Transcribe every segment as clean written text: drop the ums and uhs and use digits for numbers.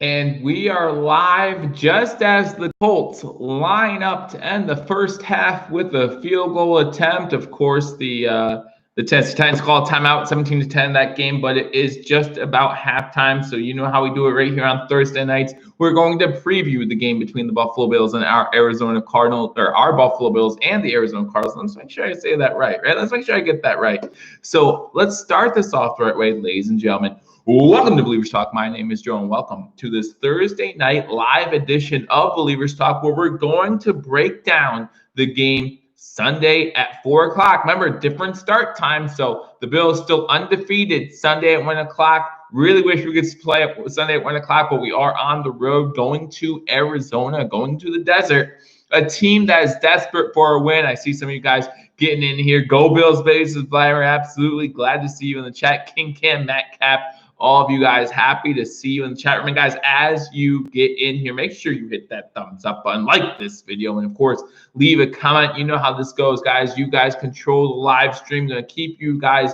And we are live just as the Colts line up to end the first half with a field goal attempt. Of course, the Titans call timeout 17-10 that game, but it is just about halftime. So you know how we do it right here on Thursday nights. We're going to preview the game between the Buffalo Bills and our Arizona Cardinals, or our Buffalo Bills and the Arizona Cardinals. Let's make sure I say that right? Let's make sure I get that right. So let's start this off the right way, ladies and gentlemen. Welcome to Believers Talk. My name is Joe, and welcome to this Thursday night live edition of Believers Talk, where we're going to break down the game Sunday at 4 o'clock. Remember, different start time, so the Bills still undefeated Sunday at 1 o'clock. Really wish we could play Sunday at 1 o'clock, but we are on the road going to Arizona, going to the desert. A team that is desperate for a win. I see some of you guys getting in here. Go Bills, babies, Flyer. Absolutely glad to see you in the chat. King Cam, Matt Cap. All of you guys, happy to see you in the chat room. And guys, as you get in here, make sure you hit that thumbs up button, like this video, and of course, leave a comment. You know how this goes, guys. You guys control the live stream. Going to keep you guys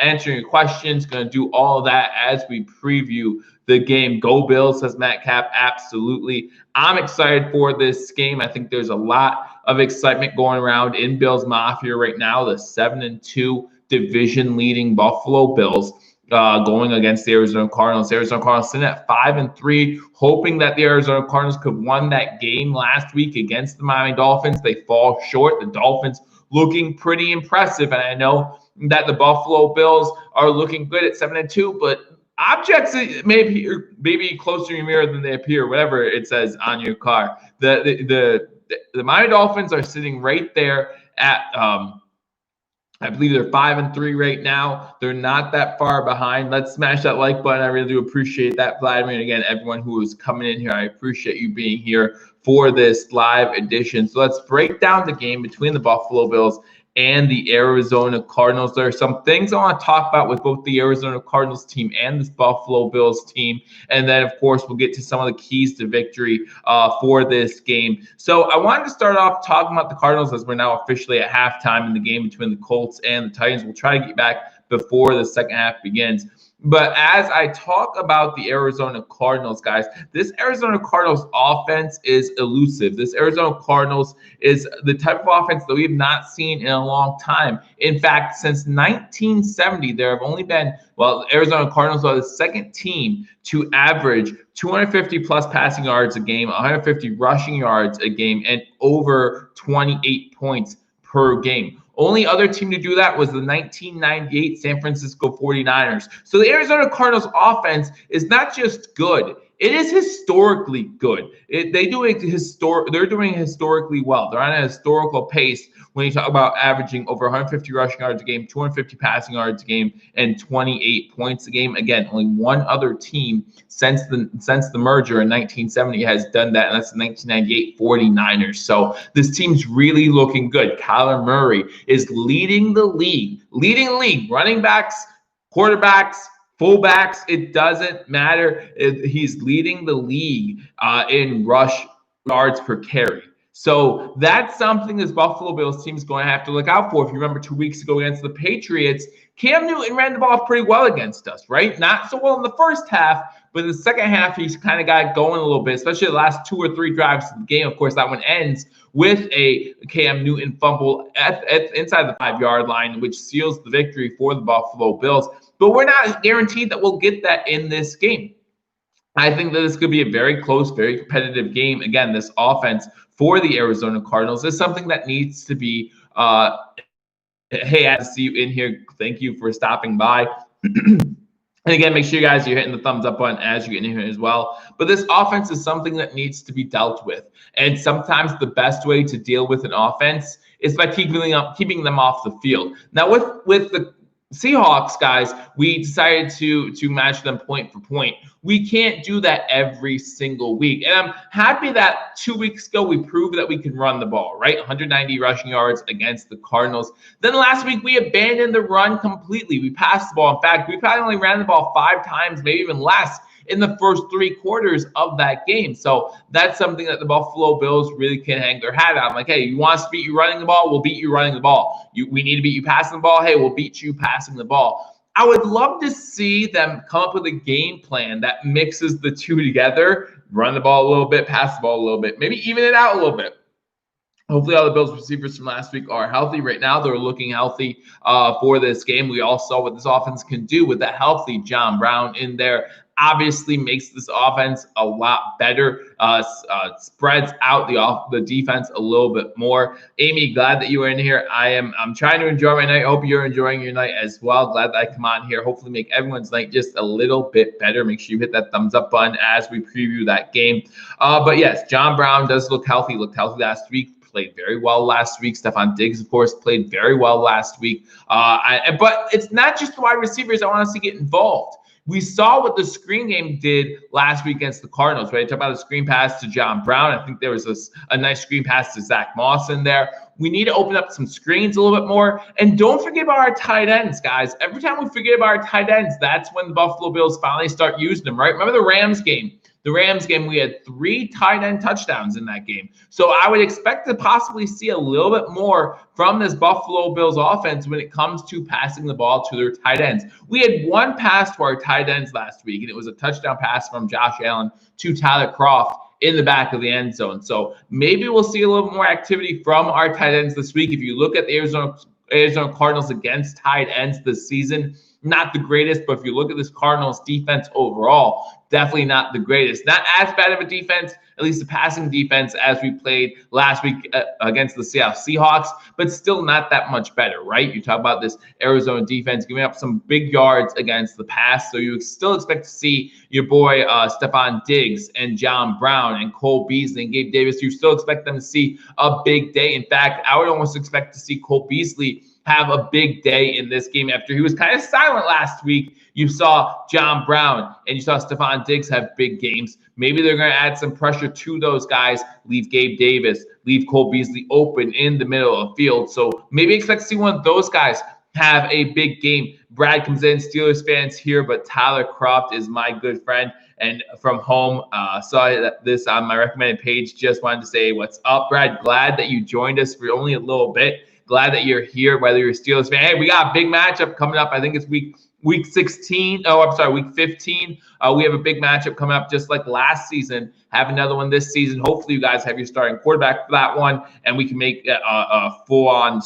answering your questions. Going to do all of that as we preview the game. Go Bills, says Matt Cap. Absolutely. I'm excited for this game. I think there's a lot of excitement going around in Bills Mafia right now. The 7-2 division-leading Buffalo Bills. Going against the Arizona Cardinals. The Arizona Cardinals sitting at 5-3, hoping that the Arizona Cardinals could have won that game last week against the Miami Dolphins. They fall short. The Dolphins looking pretty impressive, and I know that the Buffalo Bills are looking good at 7-2, but objects maybe closer to your mirror than they appear, whatever it says on your car. The Miami Dolphins are sitting right there at I believe they're 5-3 right now. They're not that far behind. Let's smash that like button. I really do appreciate that, Vladimir. And again, everyone who is coming in here, I appreciate you being here for this live edition. So let's break down the game between the Buffalo Bills and the Arizona Cardinals. There are some things I want to talk about with both the Arizona Cardinals team and this Buffalo Bills team. And then, of course, we'll get to some of the keys to victory for this game. So I wanted to start off talking about the Cardinals as we're now officially at halftime in the game between the Colts and the Titans. We'll try to get back before the second half begins. But as I talk about the Arizona Cardinals, guys, this Arizona Cardinals offense is elusive. This Arizona Cardinals is the type of offense that we have not seen in a long time. In fact, since 1970, there have only been, the Arizona Cardinals are the second team to average 250 plus passing yards a game, 150 rushing yards a game, and over 28 points per game. Only other team to do that was the 1998 San Francisco 49ers. So the Arizona Cardinals offense is not just good, it is historically good. They're doing historically well. They're on a historical pace when you talk about averaging over 150 rushing yards a game, 250 passing yards a game, and 28 points a game. Again, only one other team since the merger in 1970 has done that, and that's the 1998 49ers. So this team's really looking good. Kyler Murray is leading the league. Running backs, quarterbacks, fullbacks, it doesn't matter. He's leading the league in rush yards per carry. So that's something this Buffalo Bills team is going to have to look out for. If you remember 2 weeks ago against the Patriots, Cam Newton ran the ball pretty well against us, right? Not so well in the first half, but in the second half, he's kind of got it going a little bit, especially the last 2 or 3 drives of the game. Of course, that one ends with a Cam Newton fumble at inside the 5-yard line, which seals the victory for the Buffalo Bills. But we're not guaranteed that we'll get that in this game. I think that this could be a very close, very competitive game. Again, this offense for the Arizona Cardinals is something that needs to be hey, I see you in here. Thank you for stopping by. And again, make sure you guys are hitting the thumbs up button as you get in here as well. But this offense is something that needs to be dealt with. And sometimes the best way to deal with an offense is by keeping them off the field. Now, with the Seahawks, guys, we decided to match them point for point. We can't do that every single week. And I'm happy that 2 weeks ago we proved that we can run the ball, right? 190 rushing yards against the Cardinals. Then last week we abandoned the run completely. We passed the ball. In fact, we probably only ran the ball 5 times, maybe even less, in the first 3 quarters of that game. So that's something that the Buffalo Bills really can hang their hat on. Like, hey, you want us to beat you running the ball? We'll beat you running the ball. We need to beat you passing the ball? Hey, we'll beat you passing the ball. I would love to see them come up with a game plan that mixes the two together, run the ball a little bit, pass the ball a little bit, maybe even it out a little bit. Hopefully all the Bills receivers from last week are healthy. Right now, they're looking healthy for this game. We all saw what this offense can do with a healthy John Brown in there. Obviously makes this offense a lot better, spreads out the defense a little bit more. Amy, glad that you were in here. I'm trying to enjoy my night. Hope you're enjoying your night as well. Glad that I come on here. Hopefully make everyone's night just a little bit better. Make sure you hit that thumbs up button as we preview that game. But yes, John Brown does look healthy. Looked healthy last week. Played very well last week. Stephon Diggs, of course, played very well last week. But it's not just the wide receivers I want to see get involved. We saw what the screen game did last week against the Cardinals, right? Talk about a screen pass to John Brown. I think there was a nice screen pass to Zach Moss in there. We need to open up some screens a little bit more. And don't forget about our tight ends, guys. Every time we forget about our tight ends, that's when the Buffalo Bills finally start using them, right? Remember the Rams game? The Rams game, we had 3 tight end touchdowns in that game. So I would expect to possibly see a little bit more from this Buffalo Bills offense when it comes to passing the ball to their tight ends. We had 1 pass to our tight ends last week, and it was a touchdown pass from Josh Allen to Tyler Kroft in the back of the end zone. So maybe we'll see a little bit more activity from our tight ends this week. If you look at the Arizona Cardinals against tight ends this season, not the greatest, but if you look at this Cardinals defense overall, definitely not the greatest. Not as bad of a defense, at least the passing defense, as we played last week against the Seattle Seahawks, but still not that much better, right? You talk about this Arizona defense giving up some big yards against the pass, so you still expect to see your boy Stephon Diggs and John Brown and Cole Beasley and Gabe Davis. You still expect them to see a big day. In fact, I would almost expect to see Cole Beasley have a big day in this game after he was kind of silent last week. You saw John Brown and you saw Stephon Diggs have big games. Maybe they're going to add some pressure to those guys, leave Gabe Davis, leave Cole Beasley open in the middle of the field. So maybe expect to see one of those guys have a big game. Brad comes in, Steelers fans here, but Tyler Kroft is my good friend. And from home, saw this on my recommended page. Just wanted to say what's up, Brad. Glad that you joined us for only a little bit. Glad that you're here, whether you're a Steelers fan. Hey, we got a big matchup coming up. I think it's week 16. Oh, I'm sorry, week 15. We have a big matchup coming up just like last season. Have another one this season. Hopefully you guys have your starting quarterback for that one, and we can make a full-on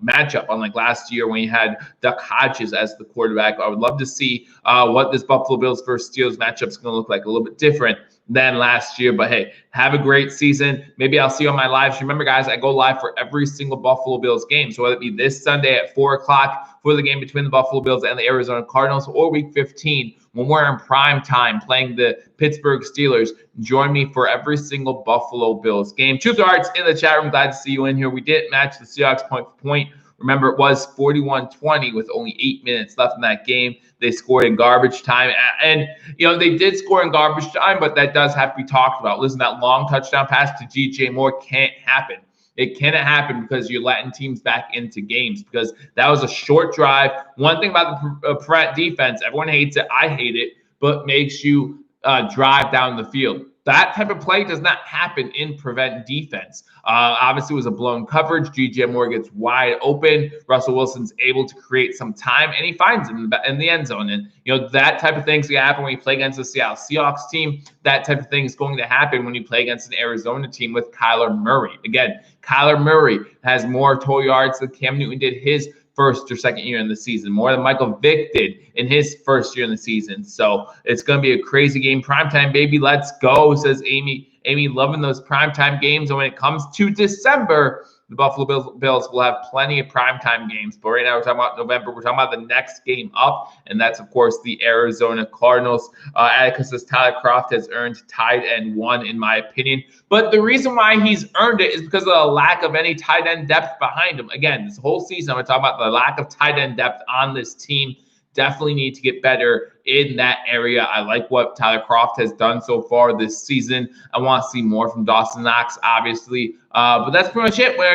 matchup unlike last year when you had Duck Hodges as the quarterback. I would love to see what this Buffalo Bills versus Steelers matchup is going to look like. A little bit different than last year, but hey, have a great season. Maybe I'll see you on my live stream. Remember, guys, I go live for every single Buffalo Bills game. So whether it be this Sunday at 4 o'clock for the game between the Buffalo Bills and the Arizona Cardinals, or week 15 when we're in prime time playing the Pittsburgh Steelers, join me for every single Buffalo Bills game. Truth or Arts in the chat room. Glad to see you in here. We did match the Seahawks point for point. Remember, it was 41-20 with only 8 minutes left in that game. They scored in garbage time. And, they did score in garbage time, but that does have to be talked about. Listen, that long touchdown pass to DJ Moore can't happen. It cannot happen because you're letting teams back into games, because that was a short drive. One thing about the Pratt defense, everyone hates it. I hate it, but makes you drive down the field. That type of play does not happen in prevent defense. Obviously, it was a blown coverage. DJ Moore gets wide open. Russell Wilson's able to create some time, and he finds him in the end zone. And, that type of thing is going to happen when you play against the Seattle Seahawks team. That type of thing is going to happen when you play against an Arizona team with Kyler Murray. Again, Kyler Murray has more total yards than Cam Newton did his first or second year in the season, more than Michael Vick did in his first year in the season. So it's going to be a crazy game. Primetime, baby, let's go, says Amy. Amy loving those primetime games. And when it comes to December, the Buffalo Bills will have plenty of primetime games. But right now we're talking about November. We're talking about the next game up, and that's, of course, the Arizona Cardinals. Atticus says Tyler Kroft has earned tight end 1, in my opinion. But the reason why he's earned it is because of the lack of any tight end depth behind him. Again, this whole season, I'm going to talk about the lack of tight end depth on this team. Definitely need to get better in that area. I like what Tyler Kroft has done so far this season. I want to see more from Dawson Knox, obviously. But that's pretty much it. When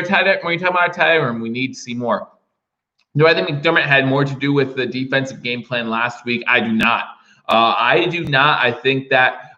you talk about our tight end room, we need to see more. Do I think McDermott had more to do with the defensive game plan last week? I do not. I think that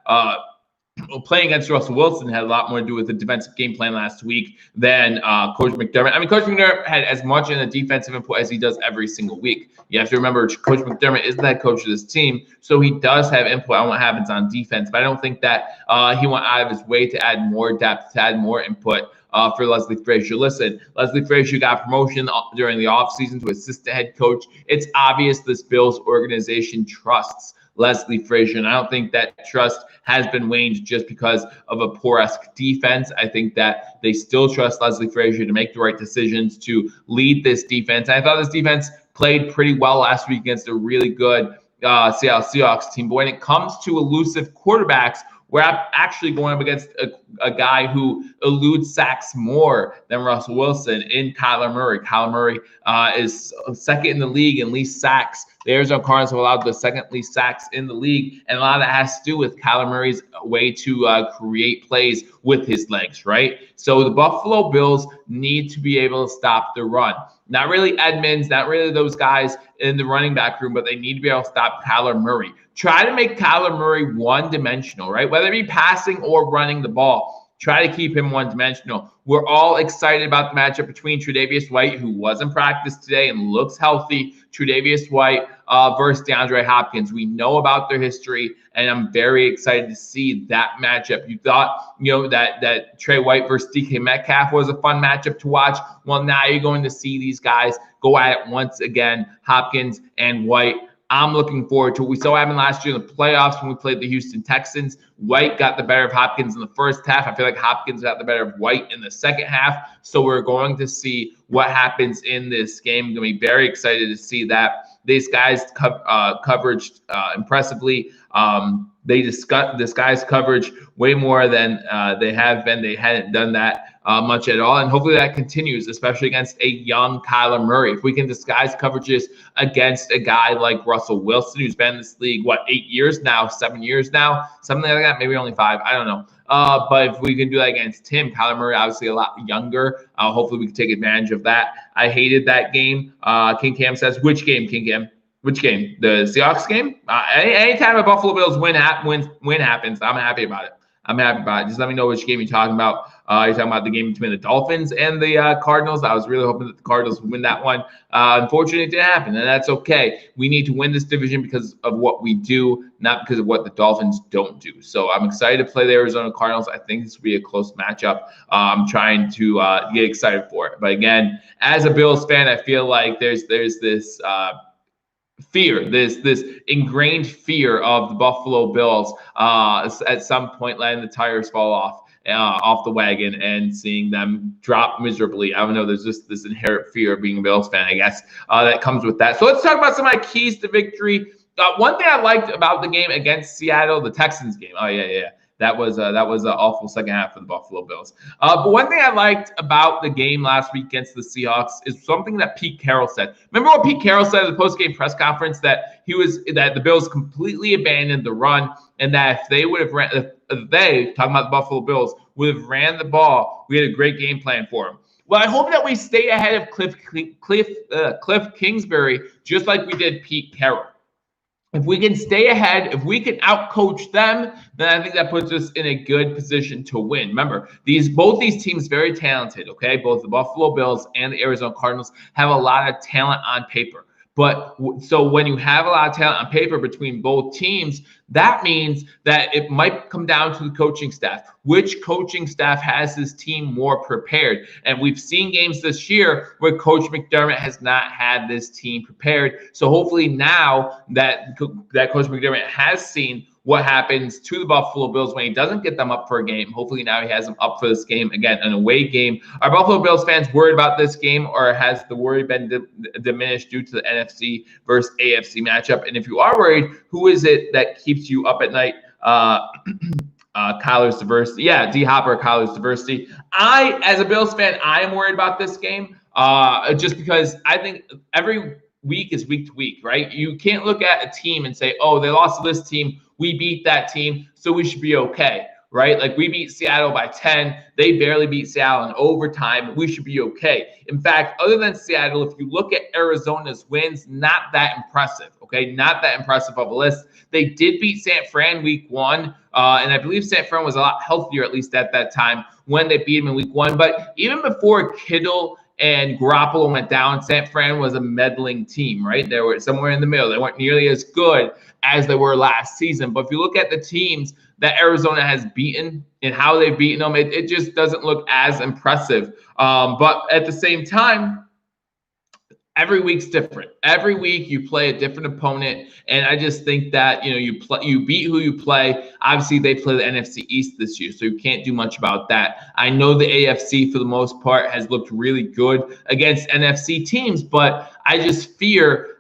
playing against Russell Wilson had a lot more to do with the defensive game plan last week than Coach McDermott. I mean, Coach McDermott had as much in the defensive input as he does every single week. You have to remember, Coach McDermott is the head coach of this team, so he does have input on what happens on defense. But I don't think that he went out of his way to add more depth, to add more input for Leslie Frazier. Listen, Leslie Frazier got promotion during the offseason to assistant head coach. It's obvious this Bills organization trusts Leslie Frazier, and I don't think that trust has been waned just because of a poor-esque defense. I think that they still trust Leslie Frazier to make the right decisions, to lead this defense. I thought this defense played pretty well last week against a really good Seattle Seahawks team. But when it comes to elusive quarterbacks, we're actually going up against a guy who eludes sacks more than Russell Wilson in Kyler Murray. Kyler Murray is second in the league in least sacks. The Arizona Cardinals have allowed the second least sacks in the league, and a lot of that has to do with Kyler Murray's way to create plays with his legs, right? So the Buffalo Bills need to be able to stop the run. Not really Edmonds, not really those guys in the running back room, but they need to be able to stop Kyler Murray. Try to make Kyler Murray one-dimensional, right? Whether it be passing or running the ball, try to keep him one-dimensional. We're all excited about the matchup between Tre'Davious White, who was in practice today and looks healthy, Tre'Davious White versus DeAndre Hopkins. We know about their history, and I'm very excited to see that matchup. You thought, that Trey White versus DK Metcalf was a fun matchup to watch. Well, now you're going to see these guys go at it once again, Hopkins and White. I'm looking forward to it. We saw what happened last year in the playoffs when we played the Houston Texans. White got the better of Hopkins in the first half. I feel like Hopkins got the better of White in the second half. So we're going to see what happens in this game. I'm going to be very excited to see that. These guys coverage impressively. They disguise coverage way more than they have been. They hadn't done that much at all. And hopefully that continues, especially against a young Kyler Murray. If we can disguise coverages against a guy like Russell Wilson, who's been in this league, 8 years now, 7 years now, something like that, maybe only 5, I don't know. But if we can do that against him, Kyler Murray, obviously a lot younger, hopefully we can take advantage of that. I hated that game. King Cam says, which game, King Cam? Which game? The Seahawks game? Anytime a Buffalo Bills win happens, I'm happy about it. Just let me know which game you're talking about. You're talking about the game between the Dolphins and the Cardinals. I was really hoping that the Cardinals would win that one. Unfortunately, it didn't happen, and that's okay. We need to win this division because of what we do, not because of what the Dolphins don't do. So I'm excited to play the Arizona Cardinals. I think this will be a close matchup. I'm trying to get excited for it. But again, as a Bills fan, I feel like there's this fear, this ingrained fear of the Buffalo Bills at some point letting the tires fall off the wagon and seeing them drop miserably. I don't know. There's just this inherent fear of being a Bills fan, I guess, that comes with that. So let's talk about some of my keys to victory. One thing I liked about the game against Seattle, the Texans game. Oh, yeah. That was an awful second half for the Buffalo Bills. But one thing I liked about the game last week against the Seahawks is something that Pete Carroll said. Remember what Pete Carroll said at the post-game press conference, that the Bills completely abandoned the run, and that if they would have talking about the Buffalo Bills, would have ran the ball, we had a great game plan for them. Well, I hope that we stay ahead of Cliff Kingsbury, just like we did Pete Carroll. If we can stay ahead, if we can outcoach them, then I think that puts us in a good position to win. Remember, both these teams very talented, okay? Both the Buffalo Bills and the Arizona Cardinals have a lot of talent on paper. But so when you have a lot of talent on paper between both teams, that means that it might come down to the coaching staff. Which coaching staff has this team more prepared? And we've seen games this year where Coach McDermott has not had this team prepared. So hopefully now that Coach McDermott has seen what happens to the Buffalo Bills when he doesn't get them up for a game, hopefully now he has them up for this game, again, an away game. Are Buffalo Bills fans worried about this game, or has the worry been diminished due to the NFC versus AFC matchup? And if you are worried, who is it that keeps you up at night? Kyler's diversity. Yeah, D Hopper, Kyler's diversity. As a Bills fan, I am worried about this game just because I think every week is week to week, right? You can't look at a team and say, oh, they lost to this team, we beat that team, so we should be okay, right? Like we beat Seattle by 10. They barely beat Seattle in overtime. We should be okay. In fact, other than Seattle, if you look at Arizona's wins, not that impressive, okay? Not that impressive of a list. They did beat San Fran week 1, and I believe San Fran was a lot healthier, at least at that time, when they beat them in week 1. But even before Kittle and Garoppolo went down, San Fran was a meddling team, right? They were somewhere in the middle. They weren't nearly as good as they were last season. But if you look at the teams that Arizona has beaten and how they've beaten them, it just doesn't look as impressive. But at the same time, every week's different. Every week you play a different opponent, and I just think that you beat who you play. Obviously, they play the NFC East this year, so you can't do much about that. I know the AFC for the most part has looked really good against NFC teams, but I just fear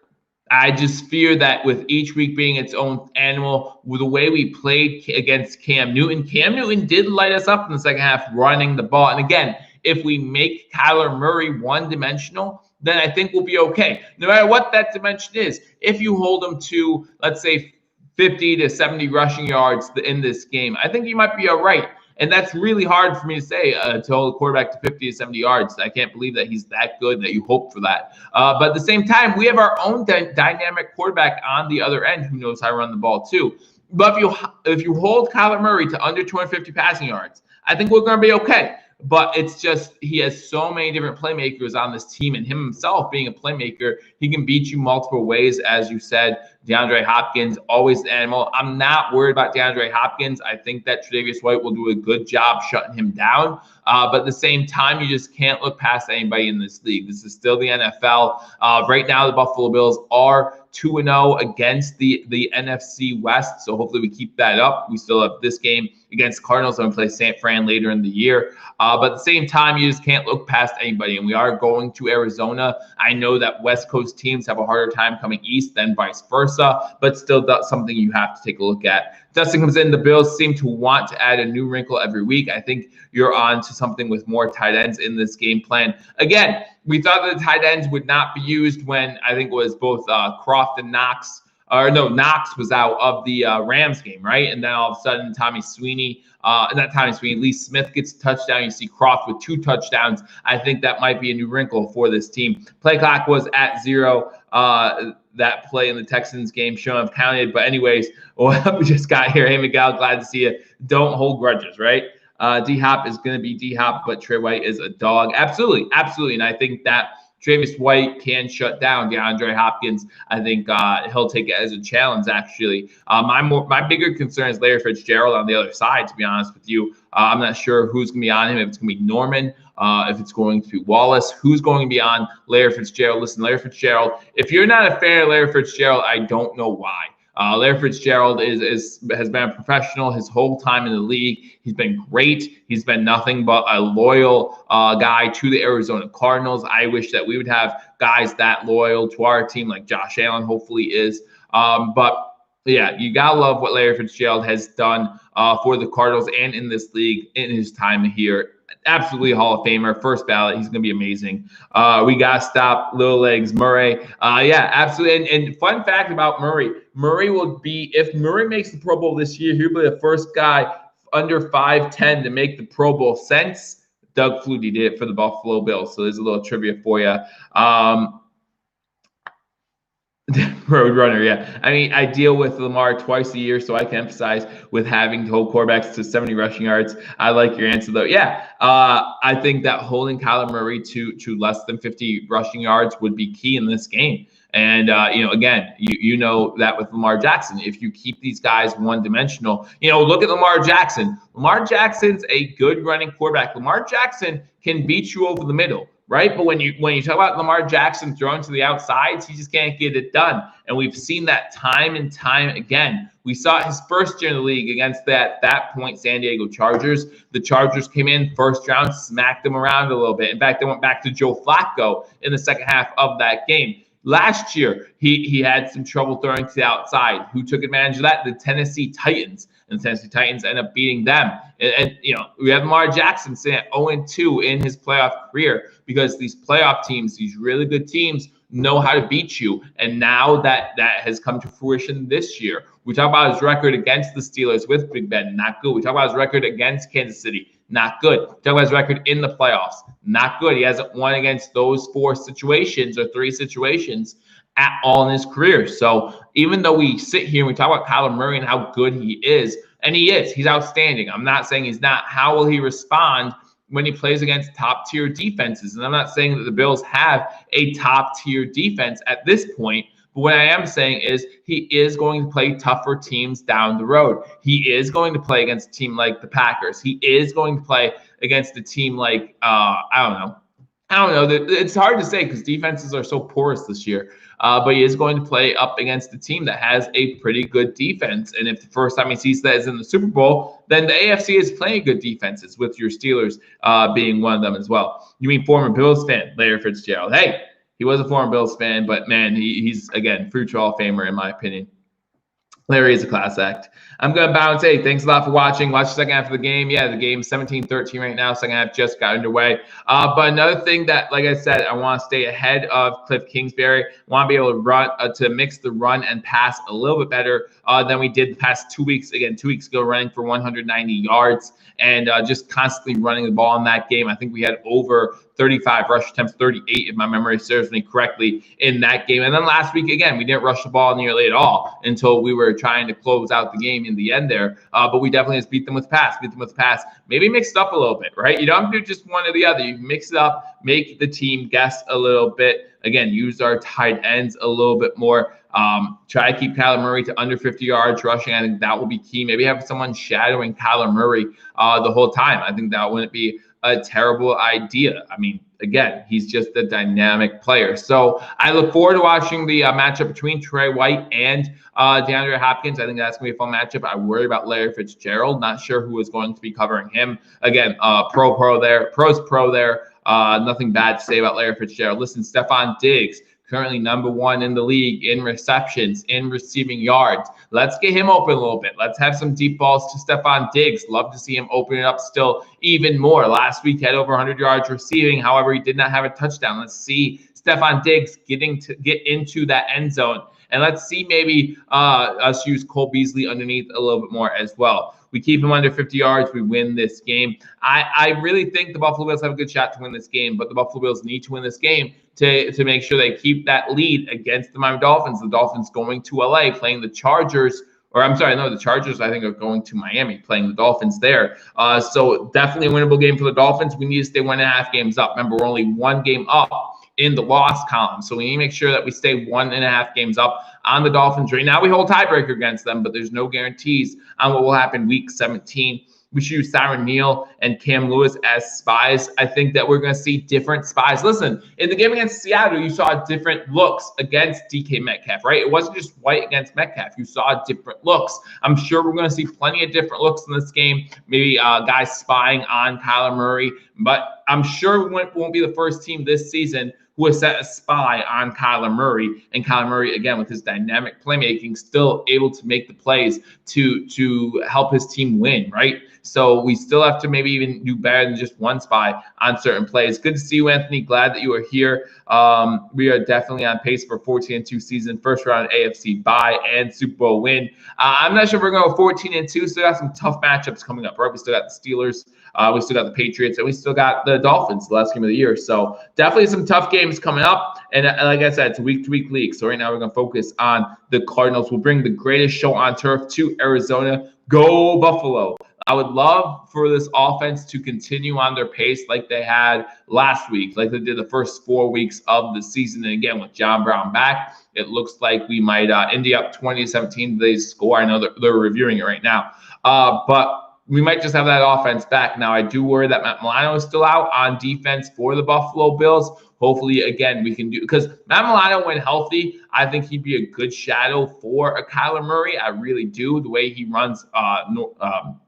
that with each week being its own animal, with the way we played against Cam Newton did light us up in the second half running the ball. And again, if we make Kyler Murray one-dimensional, then I think we'll be okay. No matter what that dimension is, if you hold them to, let's say, 50 to 70 rushing yards in this game, I think you might be all right. And that's really hard for me to say, to hold a quarterback to 50 to 70 yards. I can't believe that he's that good, that you hope for that. But at the same time, we have our own dynamic quarterback on the other end who knows how to run the ball too. But if you hold Kyler Murray to under 250 passing yards, I think we're going to be okay. But it's just he has so many different playmakers on this team, and him himself being a playmaker, he can beat you multiple ways. As you said, DeAndre Hopkins, always an animal. I'm not worried about DeAndre Hopkins. I think that Tre'Davious White will do a good job shutting him down. But at the same time, you just can't look past anybody in this league. This is still the NFL. Right now, the Buffalo Bills are 2-0 against the NFC West. So hopefully we keep that up. We still have this game against Cardinals and we play San Fran later in the year. But at the same time, you just can't look past anybody. And we are going to Arizona. I know that West Coast teams have a harder time coming east than vice versa, but still that's something you have to take a look at. Dustin comes in. The Bills seem to want to add a new wrinkle every week. I think you're on to something with more tight ends in this game plan. Again, we thought that the tight ends would not be used when I think it was both Croft and Knox. Knox was out of the Rams game, right? And then all of a sudden, Lee Smith gets a touchdown. You see Croft with 2 touchdowns. I think that might be a new wrinkle for this team. Play clock was at 0. That play in the Texans game shouldn't have counted. But anyways, we just got here. Hey, Miguel, glad to see you. Don't hold grudges, right? D-Hop is going to be D-Hop, but Trey White is a dog. Absolutely. And I think that Tre'Davious White can shut down DeAndre Hopkins. I think he'll take it as a challenge, actually. My bigger concern is Larry Fitzgerald on the other side, to be honest with you. I'm not sure who's going to be on him, if it's going to be Norman, if it's going to be Wallace, who's going to be on Larry Fitzgerald. Listen, Larry Fitzgerald, if you're not a fan of Larry Fitzgerald, I don't know why. Larry Fitzgerald has been a professional his whole time in the league. He's been great. He's been nothing but a loyal guy to the Arizona Cardinals. I wish that we would have guys that loyal to our team like Josh Allen hopefully is. But yeah, you got to love what Larry Fitzgerald has done for the Cardinals and in this league in his time here. Absolutely a Hall of Famer, first ballot. He's going to be amazing. We got to stop Little Legs Murray. Yeah, absolutely. And fun fact about Murray will be, if Murray makes the Pro Bowl this year, he'll be the first guy under 5'10" to make the Pro Bowl since Doug Flutie did it for the Buffalo Bills. So there's a little trivia for you. Road runner, yeah. I mean, I deal with Lamar twice a year, so I can emphasize with having to hold quarterbacks to 70 rushing yards. I like your answer, though. Yeah, I think that holding Kyler Murray to less than 50 rushing yards would be key in this game. And, again, you know that with Lamar Jackson, if you keep these guys one-dimensional, look at Lamar Jackson. Lamar Jackson's a good running quarterback. Lamar Jackson can beat you over the middle. Right. But when you talk about Lamar Jackson throwing to the outsides, he just can't get it done. And we've seen that time and time again. We saw his first year in the league against that point San Diego Chargers. The Chargers came in first round, smacked them around a little bit. In fact, they went back to Joe Flacco in the second half of that game. Last year, he had some trouble throwing to the outside. Who took advantage of that? The Tennessee Titans. And the Tennessee Titans end up beating them. And we have Lamar Jackson sitting at 0-2 in his playoff career because these playoff teams, these really good teams, know how to beat you. And now that has come to fruition this year. We talk about his record against the Steelers with Big Ben, not good. We talk about his record against Kansas City, not good. We talk about his record in the playoffs, not good. He hasn't won against those 4 situations or 3 situations at all in his career. So even though we sit here and we talk about Kyler Murray and how good he is, and he's outstanding. I'm not saying he's not. How will he respond when he plays against top tier defenses? And I'm not saying that the Bills have a top tier defense at this point. But what I am saying is he is going to play tougher teams down the road. He is going to play against a team like the Packers. He is going to play against a team like, I don't know. It's hard to say because defenses are so porous this year. But he is going to play up against a team that has a pretty good defense. And if the first time he sees that is in the Super Bowl, then the AFC is playing good defenses, with your Steelers being one of them as well. You mean former Bills fan, Larry Fitzgerald? Hey, he was a former Bills fan, but man, he's again, future Hall of Famer in my opinion. Larry is a class act. I'm going to bounce. Hey, thanks a lot for watching. Watch the second half of the game. Yeah, the game's 17-13 right now. Second half just got underway. But another thing that, like I said, I want to stay ahead of Cliff Kingsbury. I want to be able to run to mix the run and pass a little bit better than we did the past 2 weeks. Again, 2 weeks ago, running for 190 yards and just constantly running the ball in that game. I think we had over 35 rush attempts, 38 if my memory serves me correctly in that game. And then last week, again, we didn't rush the ball nearly at all until we were trying to close out the game in the end there. But we definitely just beat them with pass. Maybe mix it up a little bit, right? You don't do just one or the other. You mix it up, make the team guess a little bit. Again, use our tight ends a little bit more. Try to keep Kyler Murray to under 50 yards rushing. I think that will be key. Maybe have someone shadowing Kyler Murray the whole time. I think that wouldn't be a terrible idea. I mean, again, he's just a dynamic player. So I look forward to watching the matchup between Trey White and DeAndre Hopkins. I think that's going to be a fun matchup. I worry about Larry Fitzgerald. Not sure who is going to be covering him. Again, pro there. Nothing bad to say about Larry Fitzgerald. Listen, Stephon Diggs, currently number 1 in the league in receptions, in receiving yards. Let's get him open a little bit. Let's have some deep balls to Stephon Diggs. Love to see him open it up still even more. Last week, had over 100 yards receiving. However, he did not have a touchdown. Let's see Stephon Diggs get into that end zone. And let's see maybe us use Cole Beasley underneath a little bit more as well. We keep him under 50 yards. We win this game. I really think the Buffalo Bills have a good shot to win this game, but the Buffalo Bills need to win this game to make sure they keep that lead against the Miami Dolphins. The Dolphins going to LA playing the Chargers. Or I'm sorry, no, the Chargers, I think, are going to Miami playing the Dolphins there. So definitely a winnable game for the Dolphins. We need to stay 1.5 games up. Remember, we're only 1 game up in the loss column. So we need to make sure that we stay 1.5 games up on the Dolphins. Right now, we hold tiebreaker against them, but there's no guarantees on what will happen week 17. We should use Tyron Neal and Cam Lewis as spies. I think that we're going to see different spies. Listen, in the game against Seattle, you saw different looks against DK Metcalf, right? It wasn't just White against Metcalf. You saw different looks. I'm sure we're going to see plenty of different looks in this game. Maybe guys spying on Kyler Murray, but I'm sure we won't be the first team this season who has set a spy on Kyler Murray. And Kyler Murray, again, with his dynamic playmaking, still able to make the plays to help his team win, right? So we still have to maybe even do better than just one spy on certain plays. Good to see you, Anthony. Glad that you are here. We are definitely on pace for 14-2 season, first round AFC bye and Super Bowl win. I'm not sure if we're going to go 14-2. Still got some tough matchups coming up, right? We still got the Steelers. We still got the Patriots, and we still got the Dolphins, the last game of the year. So definitely some tough games coming up. And like I said, it's a week-to-week league. So right now we're going to focus on the Cardinals. We'll bring the greatest show on turf to Arizona. Go Buffalo. I would love for this offense to continue on their pace like they had last week, like they did the first 4 weeks of the season. And again, with John Brown back, it looks like we might end up 20-17. They score. I know they're reviewing it right now. But we might just have that offense back. Now, I do worry that Matt Milano is still out on defense for the Buffalo Bills. Hopefully, again, we can do – because Matt Milano, when healthy, I think he'd be a good shadow for a Kyler Murray. I really do. The way he runs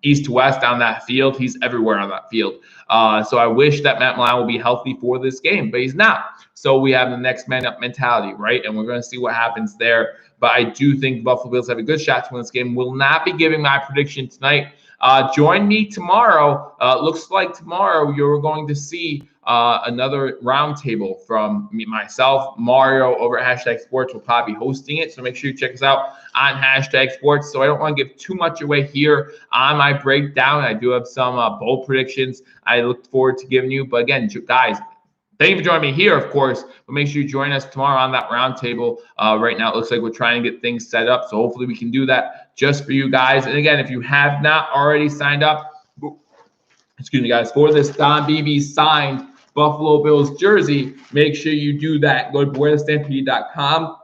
east to west down that field, he's everywhere on that field. So I wish that Matt Milano will be healthy for this game, but he's not. So we have the next man up mentality, right? And we're going to see what happens there. But I do think the Buffalo Bills have a good shot to win this game. Will not be giving my prediction tonight. Join me tomorrow. Looks like tomorrow you're going to see another roundtable from myself, Mario over at #Sports will probably be hosting it. So make sure you check us out on #Sports. So I don't want to give too much away here on my breakdown. I do have some bold predictions I look forward to giving you. But again, guys, thank you for joining me here, of course, but make sure you join us tomorrow on that roundtable. Right now, it looks like we're trying to get things set up, so hopefully we can do that just for you guys. And again, if you have not already signed up, excuse me, guys, for this Don Beebe signed Buffalo Bills jersey, make sure you do that. Go to buenastampede.com.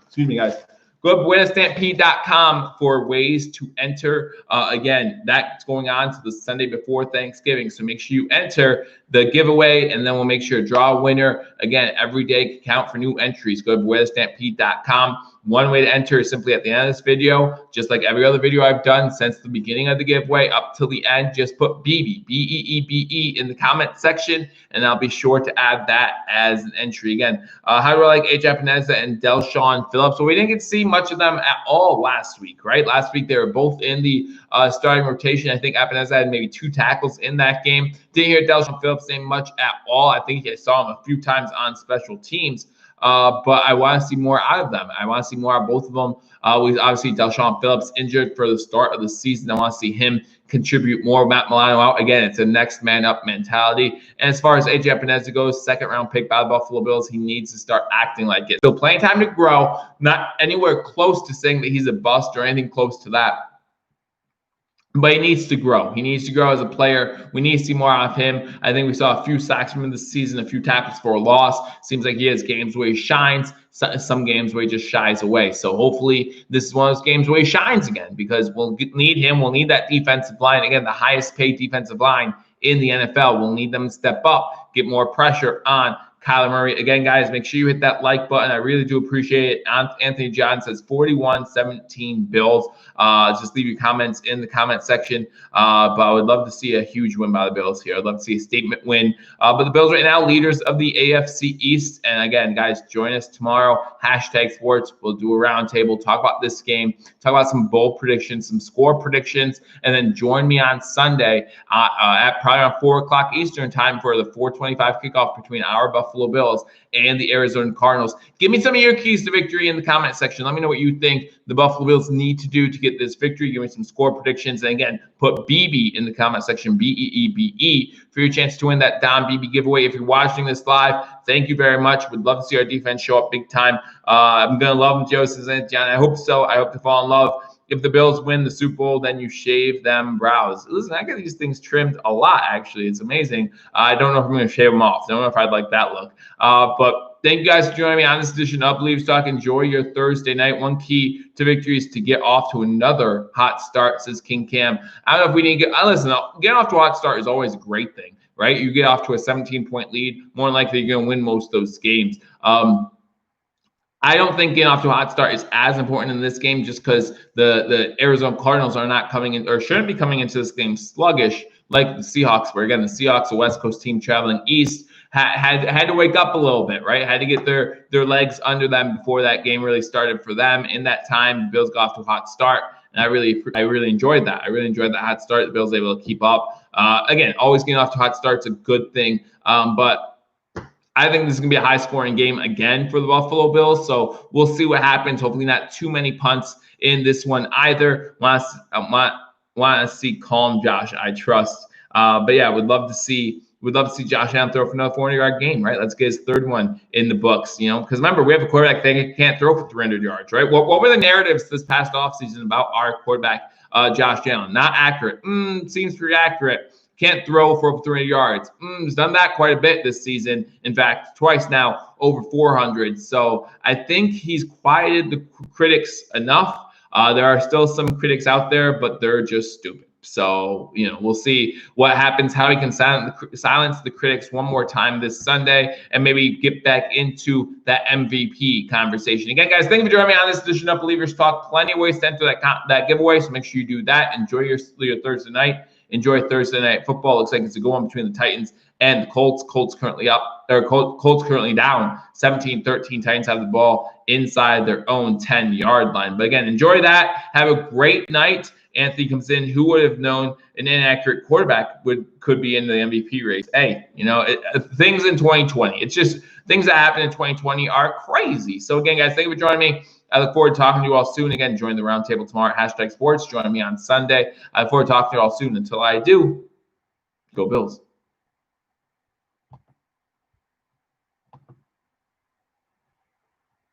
Excuse me, guys. Go to buenastampede.com for ways to enter. Again, that's going on to the Sunday before Thanksgiving. So make sure you enter the giveaway, and then we'll make sure to draw a winner. Again, every day can count for new entries. Go to buenastampede.com. One way to enter is simply at the end of this video, just like every other video I've done since the beginning of the giveaway up till the end. Just put BEEBE, B-E-E-B-E, in the comment section, and I'll be sure to add that as an entry. Again, how do I like A.J. Epineza and Del'Shawn Phillips? Well, we didn't get to see much of them at all last week, right? Last week, they were both in the starting rotation. I think Epineza had maybe 2 tackles in that game. Didn't hear Del'Shawn Phillips name much at all. I think I saw him a few times on special teams. But I want to see more out of them. I want to see more out of both of them. We obviously Del'Shawn Phillips injured for the start of the season. I want to see him contribute more. Matt Milano out. Again, it's a next man up mentality. And as far as A.J. Epineza goes, 2nd round pick by the Buffalo Bills, he needs to start acting like it. So plenty of time to grow. Not anywhere close to saying that he's a bust or anything close to that. But he needs to grow. He needs to grow as a player. We need to see more out of him. I think we saw a few sacks from him this season, a few tackles for a loss. Seems like he has games where he shines, some games where he just shies away. So hopefully this is one of those games where he shines again, because we'll need him. We'll need that defensive line. Again, the highest paid defensive line in the NFL. We'll need them to step up, get more pressure on Kyler Murray. Again, guys, make sure you hit that like button. I really do appreciate it. Anthony John says 41-17 Bills. Just leave your comments in the comment section. But I would love to see a huge win by the Bills here. I'd love to see a statement win. But the Bills right now, leaders of the AFC East. And again, guys, join us tomorrow. #Sports. We'll do a roundtable, talk about this game, talk about some bold predictions, some score predictions, and then join me on Sunday at probably around 4 o'clock Eastern time for the 4:25 kickoff between our Buffalo Bills and the Arizona Cardinals. Give me some of your keys to victory in the comment section. Let me know what you think the Buffalo Bills need to do to get this victory. Give me some score predictions. And again, put BB in the comment section, B-E-E-B-E, for your chance to win that Don BB giveaway. If you're watching this live, thank you very much. Would love to see our defense show up big time. I'm going to love them, Joe, says John. I hope so. I hope to fall in love. If the Bills win the Super Bowl, then you shave them brows. Listen, I get these things trimmed a lot, actually. It's amazing. I don't know if I'm going to shave them off. I don't know if I'd like that look. But thank you guys for joining me on this edition of Billievers Talk. Enjoy your Thursday night. One key to victory is to get off to another hot start, says King Cam. I don't know if we need to get – listen, getting off to a hot start is always a great thing, right? You get off to a 17-point lead, more than likely you're going to win most of those games. I don't think getting off to a hot start is as important in this game, just because the Arizona Cardinals are not coming in, or shouldn't be coming into this game sluggish like the Seahawks were. Again, the Seahawks, a West Coast team traveling east, had to wake up a little bit, right? Had to get their legs under them before that game really started for them. In that time, the Bills got off to a hot start, and I really enjoyed that. I really enjoyed that hot start. The Bills able to keep up. Again, always getting off to a hot start's a good thing, but I think this is going to be a high-scoring game again for the Buffalo Bills, so we'll see what happens. Hopefully not too many punts in this one either. Want to see calm Josh, I trust. But yeah, would love to see Josh Allen throw for another 400-yard game, right? Let's get his 3rd one in the books, because remember, we have a quarterback that can't throw for 300 yards, right? What were the narratives this past offseason about our quarterback, Josh Allen? Not accurate. Seems pretty accurate. Can't throw for over 300 yards. He's done that quite a bit this season. In fact, twice now, over 400. So I think he's quieted the critics enough. There are still some critics out there, but they're just stupid. So, we'll see what happens, how he can silence the critics one more time this Sunday and maybe get back into that MVP conversation. Again, guys, thank you for joining me on this edition of Billievers Talk. Plenty of ways to enter that giveaway, so make sure you do that. Enjoy your Thursday night. enjoy Thursday Night Football. Looks like it's a good one between the Titans and the Colts. Colts currently down 17-13. Titans have the ball inside their own 10-yard line. But again, enjoy that. Have a great night. Anthony comes in. Who would have known an inaccurate quarterback could be in the MVP race? Hey, things in 2020. It's just things that happen in 2020 are crazy. So again, guys, thank you for joining me. I look forward to talking to you all soon. Again, join the roundtable tomorrow at #sports. Join me on Sunday. I look forward to talking to you all soon. Until I do, go Bills.